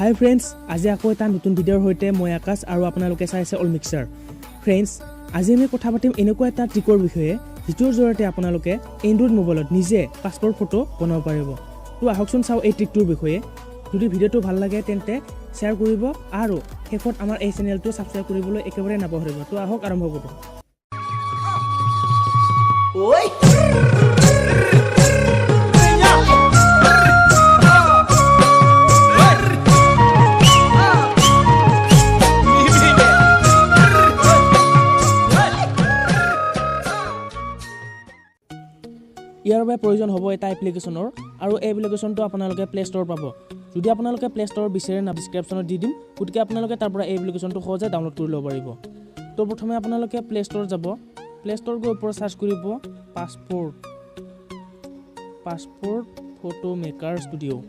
হাই friends, আজি আকৌ এটা নতুন ভিডিঅ'ৰ সৈতে মই আকাশ আৰু আপোনালোকে চাই আছে অল মিক্সাৰ। ফ্ৰেণ্ডছ, আজি আমি কথা পাতিম এনেকুৱা এটা ট্ৰিকৰ বিষয়ে যিটোৰ জৰিয়তে আপোনালোকে এণ্ড্ৰইড মোবাইলত নিজে পাছপৰ্ট ফটো বনাব পাৰিব। তো আহকচোন চাওঁ এই ট্ৰিকটোৰ বিষয়ে। যদি ভিডিঅ'টো ভাল লাগে তেন্তে শ্বেয়াৰ কৰিব আৰু শেষত আমাৰ এই চেনেলটো ছাবস্ক্ৰাইব কৰিবলৈ একেবাৰে নাপাহৰিব। তো আহক আৰম্ভ কৰোঁ। ইয়াৰ বাবে প্ৰয়োজন হ'ব এটা এপ্লিকেশ্যনৰ, আৰু এই এপ্লিকেশ্যনটো আপোনালোকে প্লে ষ্ট'ৰ পাব। যদি আপোনালোকে প্লে ষ্ট'ৰ বিচাৰে না ডিছক্ৰিপশ্যনত দি দিম, গতিকে আপোনালোকে তাৰ পৰা এই এপ্লিকেশ্যনটো সহজে ডাউনলোড কৰি ল'ব পাৰিব। তো প্ৰথমে আপোনালোকে প্লে ষ্ট'ৰ যাব। প্লে ষ্ট'ৰ গৈ ওপৰত চাৰ্চ কৰিব পাছপৰ্ট ফটো মেকাৰ ষ্টুডিঅ'।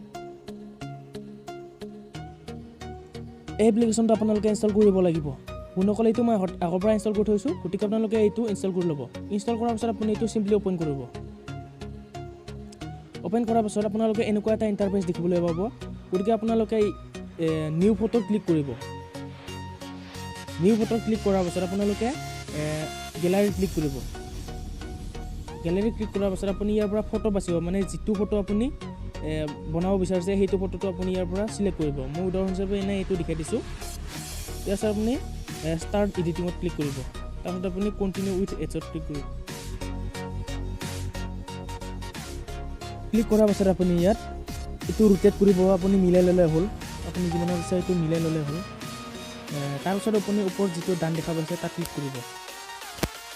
এই এপ্লিকেশ্যনটো আপোনালোকে ইনষ্টল কৰিব লাগিব। বন্ধুসকল, এইটো মই আগৰ পৰা ইনষ্টল কৰি থৈছোঁ, গতিকে আপোনালোকে এইটো ইনষ্টল কৰি ল'ব। ইনষ্টল কৰাৰ পিছত আপুনি এইটো চিম্পলি অ'পেন কৰিব। অ'পেন কৰাৰ পাছত আপোনালোকে এনেকুৱা এটা ইণ্টাৰফেচ দেখিবলৈ পাব। গতিকে আপোনালোকে নিউ ফটোত ক্লিক কৰিব। নিউ ফটোত ক্লিক কৰাৰ পাছত আপোনালোকে গেলাৰীত ক্লিক কৰিব। গেলাৰীত ক্লিক কৰাৰ পাছত আপুনি ইয়াৰ পৰা ফটো বাচিব, মানে যিটো ফটো আপুনি বনাব বিচাৰিছে সেইটো ফটোটো আপুনি ইয়াৰ পৰা চিলেক্ট কৰিব। মই উদাহৰণ হিচাপে এনেই এইটো দেখাই দিছোঁ। তাৰপিছত আপুনি ষ্টাৰ্ট এডিটিঙত ক্লিক কৰিব। তাৰপিছত আপুনি কণ্টিনিউ উইথ এডছত ক্লিক কৰিব। ক্লিক কৰাৰ পাছত আপুনি ইয়াত এইটো ৰোটেট কৰিব, আপুনি মিলাই ল'লে হ'ল। আপুনি যিমানৰ বিচাৰে এইটো মিলাই ল'লে হ'ল। তাৰপিছত আপুনি ওপৰত যিটো ডান দেখা পাইছে তাত ক্লিক কৰিব।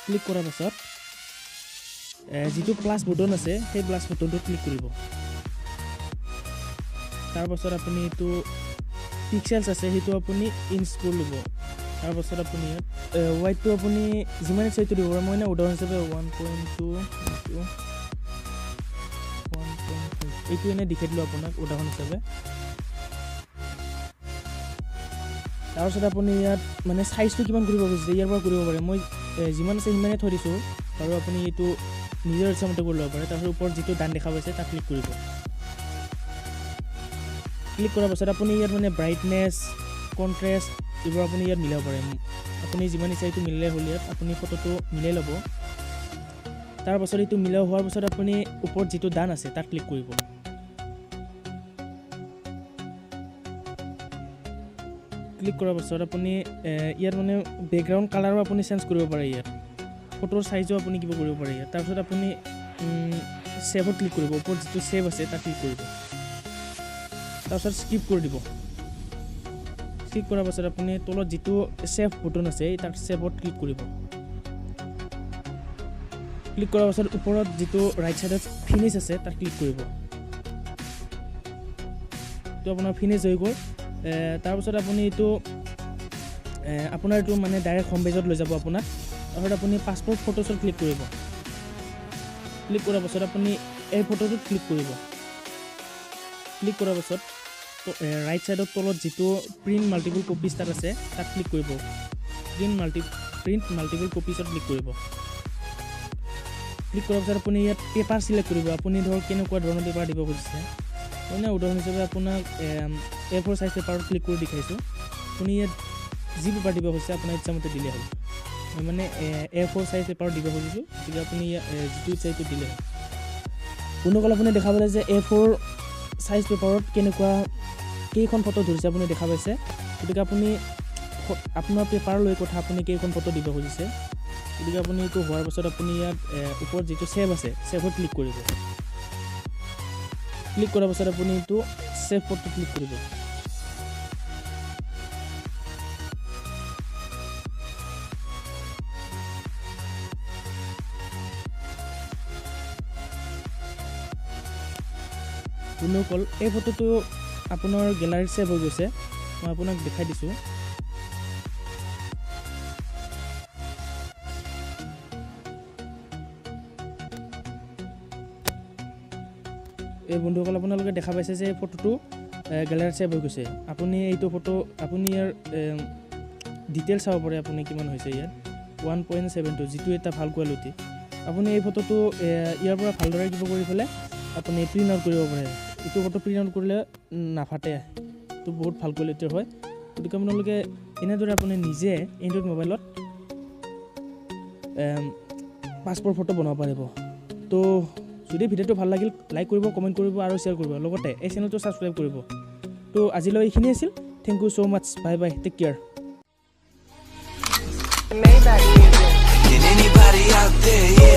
ক্লিক কৰাৰ পাছত যিটো প্লাছ বুটন আছে সেই প্লাছ বুটনটোত ক্লিক কৰিব। তাৰপাছত আপুনি এইটো পিক্সেলছ আছে সেইটো আপুনি ইঞ্চ কৰি ল'ব। তাৰপাছত আপুনি ইয়াত ৱাইডটো আপুনি যিমান ইচ্ছা এইটো দিব পাৰে। মই উদাহৰণ হিচাপে 1.2 এইটো এনেই দেখাই দিলোঁ আপোনাক উদাহৰণ হিচাপে। তাৰপিছত আপুনি ইয়াত মানে চাইজটো কিমান কৰিব খুজিছে ইয়াৰ পৰা কৰিব পাৰে। মই যিমান আছে সিমানেই থৈ দিছোঁ, আৰু আপুনি এইটো নিজৰ ইচ্ছামতে কৰি ল'ব পাৰে। তাৰপিছত ওপৰত যিটো ডান দেখা পাইছে তাত ক্লিক কৰিব। ক্লিক কৰাৰ পাছত আপুনি ইয়াত মানে ব্ৰাইটনেছ, কণ্ট্ৰেষ্ট এইবোৰ আপুনি ইয়াত মিলাব পাৰে। আপুনি যিমান ইচ্ছা এইটো মিলাই হ'ল। ইয়াত আপুনি ফটোটো মিলাই ল'ব। তাৰপাছত এইটো মিলাই হোৱাৰ পাছত আপুনি ওপৰত যিটো ডান আছে তাত ক্লিক কৰিব। ক্লিক কৰাৰ পাছত আপুনি ইয়াত মানে বেকগ্ৰাউণ্ড কালাৰো আপুনি চেঞ্জ কৰিব পাৰে। ইয়াত ফটোৰ চাইজো আপুনি কিবা কৰিব পাৰে। ইয়াত তাৰপিছত আপুনি ছেভত ক্লিক কৰিব। ওপৰত যিটো ছেভ আছে তাত ক্লিক কৰিব। তাৰপিছত স্কিপ কৰি দিব। ক্লিক কৰাৰ পাছত আপুনি তলত যিটো ছেভ বুটন আছে তাত ছেভত ক্লিক কৰিব। ক্লিক কৰাৰ পাছত ওপৰত যিটো ৰাইট ছাইডত ফিনিছ আছে তাত ক্লিক কৰিব। এইটো আপোনাৰ ফিনিছ হৈ গ'ল। তাৰপিছত আপুনি এইটো আপোনাৰ এইটো মানে ডাইৰেক্ট হোম পেজত লৈ যাব আপোনাক। তাৰপিছত আপুনি পাছপৰ্ট ফটোছত ক্লিক কৰিব। ক্লিক কৰাৰ পাছত আপুনি এই ফটোটোত ক্লিক কৰিব। ক্লিক কৰাৰ পাছত ৰাইট ছাইডত তলত যিটো প্ৰিণ্ট মাল্টিপল কপিজ তাত আছে তাত ক্লিক কৰিব। প্ৰিণ্ট মাল্টিপল কপিজত ক্লিক কৰিব। ক্লিক কৰাৰ পাছত আপুনি ইয়াত পেপাৰ চিলেক্ট কৰিব। আপুনি ধৰক কেনেকুৱা ধৰণৰ পেপাৰ দিব খুজিছে। মই উদাহৰণ হিচাপে আপোনাক A4 চাইজ পেপাৰত ক্লিক কৰি দেখাইছোঁ। আপুনি ইয়াত যি পেপাৰ দিব খুজিছে আপোনাৰ ইচ্ছামতে দিলে হ'ল। মই মানে A4 চাইজ পেপাৰত দিব খুজিছোঁ, গতিকে আপুনি যিটো ইচ্ছা সেইটো দিলে হ'ল। বন্ধুসকল, আপুনি দেখা পালে যে A4 চাইজ পেপাৰত কেইখন ফটো ধৰিছে আপুনি দেখা পাইছে। গতিকে আপুনি আপোনাৰ পেপাৰ লৈ কথা আপুনি কেইখন ফটো দিব খুজিছে। গতিকে আপুনি এইটো হোৱাৰ পাছত আপুনি ইয়াত ওপৰত যিটো ছেভ আছে ছেভত ক্লিক কৰিব। ক্লিক কৰাৰ পাছত আপুনি এইটো ছেভ ফটো ক্লিক কৰিব। বন্ধুসকল, এই ফটোটো আপোনাৰ গেলাৰীত ছেভ হৈ গৈছে। মই আপোনাক দেখাই দিছোঁ। এই বন্ধুসকল, আপোনালোকে দেখা পাইছে যে এই ফটোটো গেলাৰীত ছেভ হৈ গৈছে। আপুনি এইটো ফটো আপুনি ইয়াৰ ডিটেইলছ চাব পাৰে। আপুনি কিমান হৈছে ইয়াত 1.72, যিটো এটা ভাল কোৱালিটি। আপুনি এই ফটোটো ইয়াৰ পৰা ভালদৰে কিবা কৰি পেলাই আপুনি প্ৰিণ্ট আউট কৰিব পাৰে। এইটো ফটো প্ৰিণ্ট আউট কৰিলে নাফাটে। তো বহুত ভাল কোৱালিটিৰ হয় গতিকে আপোনালোকে এনেদৰে আপুনি নিজে এণ্ড্ৰইড মোবাইলত পাছপৰ্ট ফটো বনাব পাৰিব তো যদি ভিডিঅ'টো ভাল লাগিল লাইক কৰিব কমেণ্ট কৰিব আৰু শ্বেয়াৰ কৰিব লগতে এই চেনেলটো ছাবস্ক্ৰাইব কৰিব তো আজিলৈ এইখিনি আছিল thank you so' much bye bye take care Maybach music. Can anybody out there, yeah?